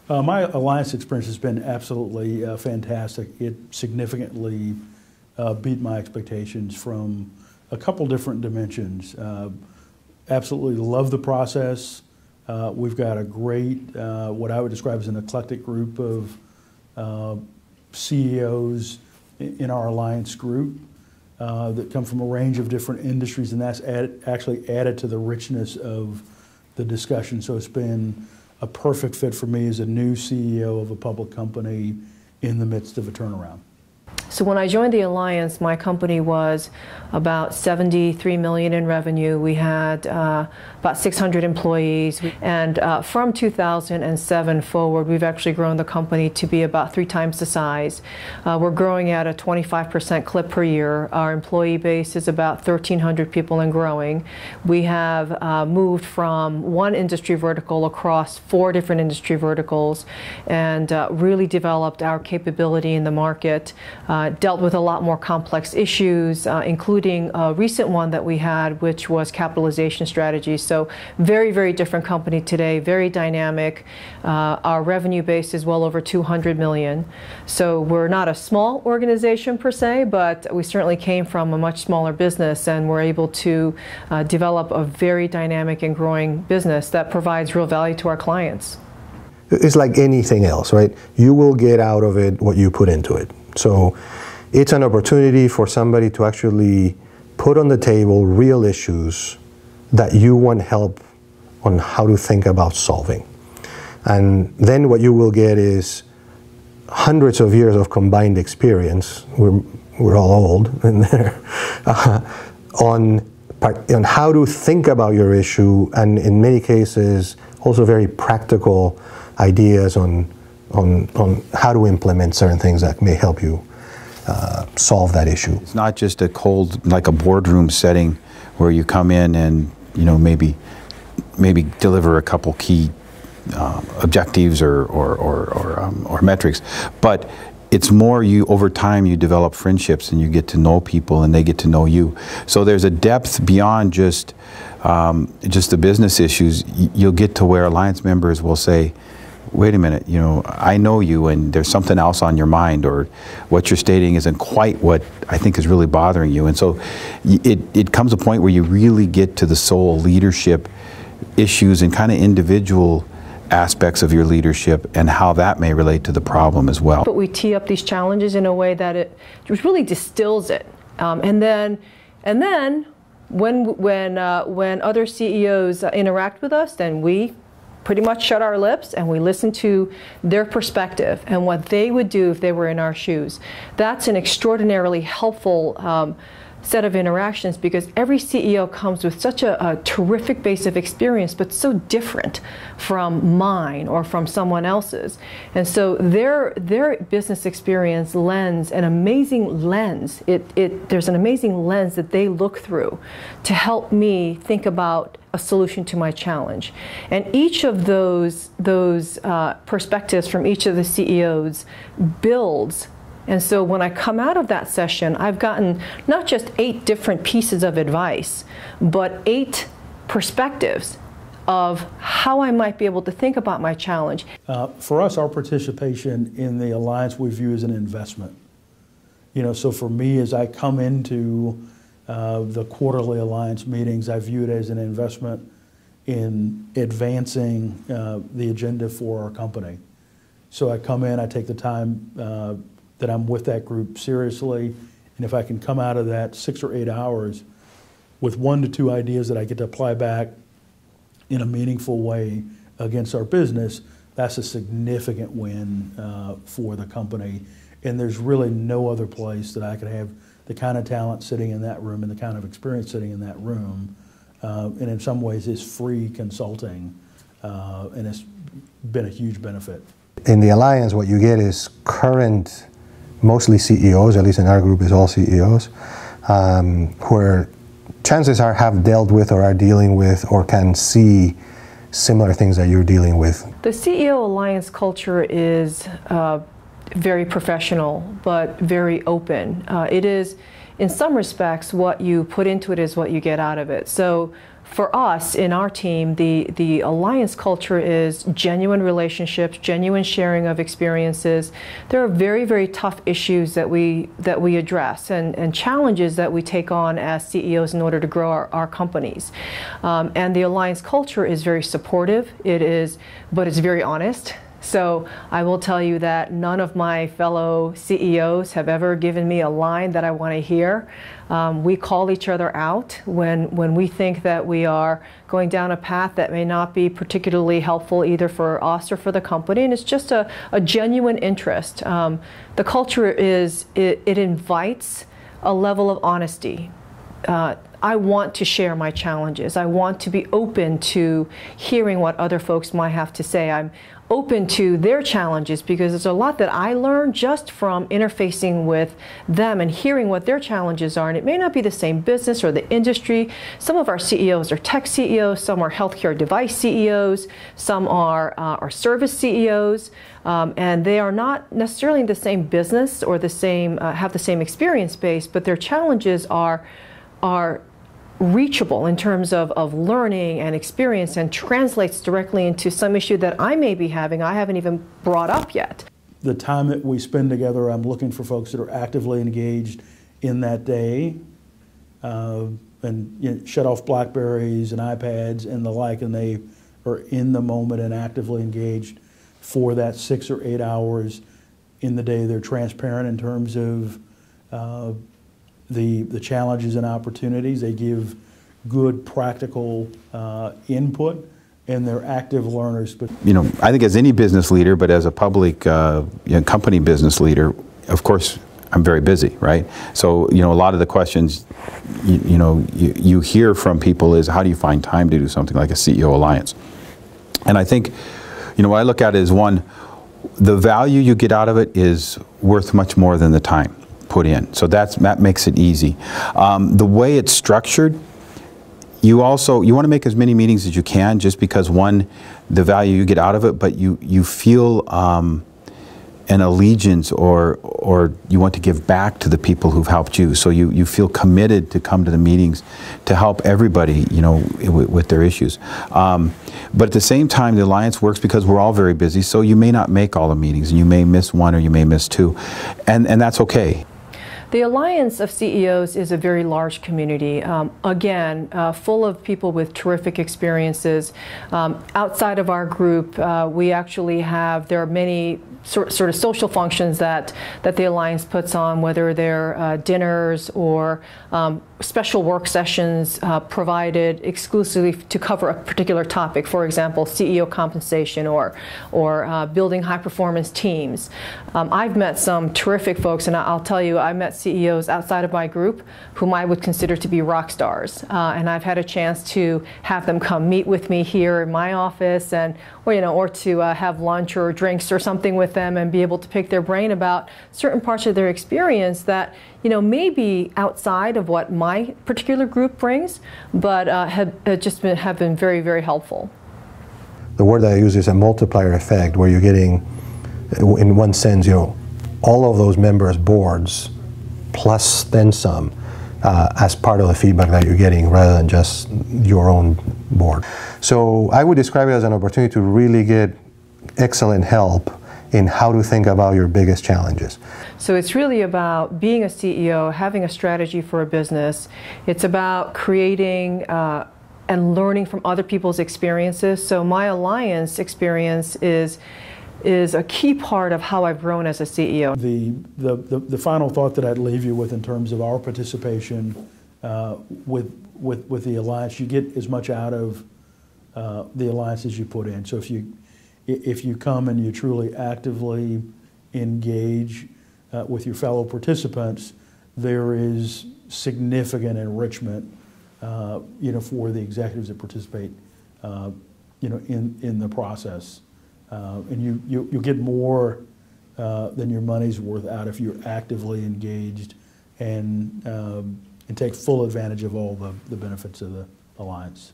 My alliance experience has been absolutely fantastic. It significantly beat my expectations from a couple different dimensions. Absolutely love the process. We've got a great, what I would describe as an eclectic group of CEOs in our alliance group that come from a range of different industries, and that's actually added to the richness of the discussion. So it's been a perfect fit for me as a new CEO of a public company in the midst of a turnaround. So when I joined the Alliance, my company was about 73 million in revenue. We had about 600 employees. And from 2007 forward, we've actually grown the company to be about 3 times the size. We're growing at a 25% clip per year. Our employee base is about 1,300 people and growing. We have moved from one industry vertical across 4 different industry verticals and really developed our capability in the market. Dealt with a lot more complex issues, including a recent one that we had, which was capitalization strategy. So very, very different company today, very dynamic. Our revenue base is well over 200 million. So we're not a small organization per se, but we certainly came from a much smaller business, and we're able to develop a very dynamic and growing business that provides real value to our clients. It's like anything else, right? You will get out of it what you put into it. So it's an opportunity for somebody to actually put on the table real issues that you want help on how to think about solving. And then what you will get is hundreds of years of combined experience, we're all old in there, on how to think about your issue, and in many cases also very practical ideas on how to implement certain things that may help you solve that issue. It's not just a cold, like a boardroom setting where you come in and, you know, maybe deliver a couple key objectives or metrics, but it's more over time you develop friendships and you get to know people and they get to know you. So there's a depth beyond just the business issues. You'll get to where alliance members will say, wait a minute, you know, I know you and there's something else on your mind, or what you're stating isn't quite what I think is really bothering you. And so it comes a point where you really get to the soul leadership issues and kind of individual aspects of your leadership and how that may relate to the problem as well. But we tee up these challenges in a way that it really distills it. And then when other CEOs interact with us, then we pretty much shut our lips and we listen to their perspective and what they would do if they were in our shoes. That's an extraordinarily helpful set of interactions, because every CEO comes with such a terrific base of experience, but so different from mine or from someone else's. And so their business experience lends an amazing lens. There's an amazing lens that they look through to help me think about a solution to my challenge. And each of those perspectives from each of the CEOs builds. And so when I come out of that session, I've gotten not just 8 different pieces of advice, but 8 perspectives of how I might be able to think about my challenge. For us, our participation in the Alliance we view as an investment. You know, so for me, as I come into the quarterly Alliance meetings, I view it as an investment in advancing the agenda for our company. So I come in, I take the time that I'm with that group seriously, and if I can come out of that 6 or 8 hours with 1 to 2 ideas that I get to apply back in a meaningful way against our business, that's a significant win for the company. And there's really no other place that I could have the kind of talent sitting in that room and the kind of experience sitting in that room. And in some ways it's free consulting, and it's been a huge benefit. In the Alliance, what you get is current, mostly CEOs, at least in our group is all CEOs, where chances are have dealt with or are dealing with or can see similar things that you're dealing with. The CEO Alliance culture is very professional, but very open. It is, in some respects, what you put into it is what you get out of it. So for us in our team, the Alliance culture is genuine relationships, genuine sharing of experiences. There are very, very tough issues that we address and challenges that we take on as CEOs in order to grow our companies. And the Alliance culture is very supportive. But it's very honest. So I will tell you that none of my fellow CEOs have ever given me a line that I want to hear. We call each other out when we think that we are going down a path that may not be particularly helpful either for us or for the company, and it's just a genuine interest. The culture it invites a level of honesty. I want to share my challenges. I want to be open to hearing what other folks might have to say. I'm open to their challenges because there's a lot that I learned just from interfacing with them and hearing what their challenges are. And it may not be the same business or the industry. Some of our CEOs are tech CEOs, some are healthcare device CEOs, some are service CEOs, and they are not necessarily in the same business or the same have the same experience base, but their challenges are reachable in terms of learning and experience and translates directly into some issue that I may be having I haven't even brought up yet. The time that we spend together, I'm looking for folks that are actively engaged in that day and shut off BlackBerries and iPads and the like, and they are in the moment and actively engaged for that 6 or 8 hours in the day. They're transparent in terms of the challenges and opportunities. They give good practical input, and they're active learners. But I think as any business leader, but as a public company business leader, of course, I'm very busy, right? So a lot of the questions you hear from people is, how do you find time to do something like a CEO Alliance? And I think what I look at is, one, the value you get out of it is worth much more than the time put in. So that makes it easy. The way it's structured, you want to make as many meetings as you can, just because, one, the value you get out of it, but you feel an allegiance or you want to give back to the people who've helped you. So you feel committed to come to the meetings to help everybody, with their issues. But at the same time, the Alliance works because we're all very busy, so you may not make all the meetings, and you may miss one or you may miss two, and that's okay. The Alliance of CEOs is a very large community, again, full of people with terrific experiences. Outside of our group, we actually there are many sort of social functions that the Alliance puts on, whether they're dinners or special work sessions provided exclusively to cover a particular topic. For example, CEO compensation or building high-performance teams. I've met some terrific folks, and I'll tell you, I met CEOs outside of my group whom I would consider to be rock stars, and I've had a chance to have them come meet with me here in my office, or to have lunch or drinks or something with them and be able to pick their brain about certain parts of their experience that may be outside of what my particular group brings, but have been very, very helpful. The word that I use is a multiplier effect, where you're getting, in one sense, all of those members' boards plus then some as part of the feedback that you're getting, rather than just your own board. So I would describe it as an opportunity to really get excellent help in how to think about your biggest challenges. So it's really about being a CEO, having a strategy for a business. It's about creating and learning from other people's experiences. So my Alliance experience is a key part of how I've grown as a CEO. The final thought that I'd leave you with in terms of our participation with the Alliance, you get as much out of the Alliance as you put in. So if you come and you truly actively engage with your fellow participants, there is significant enrichment, for the executives that participate, in the process. And you'll get more than your money's worth out if you're actively engaged and take full advantage of all the benefits of the Alliance.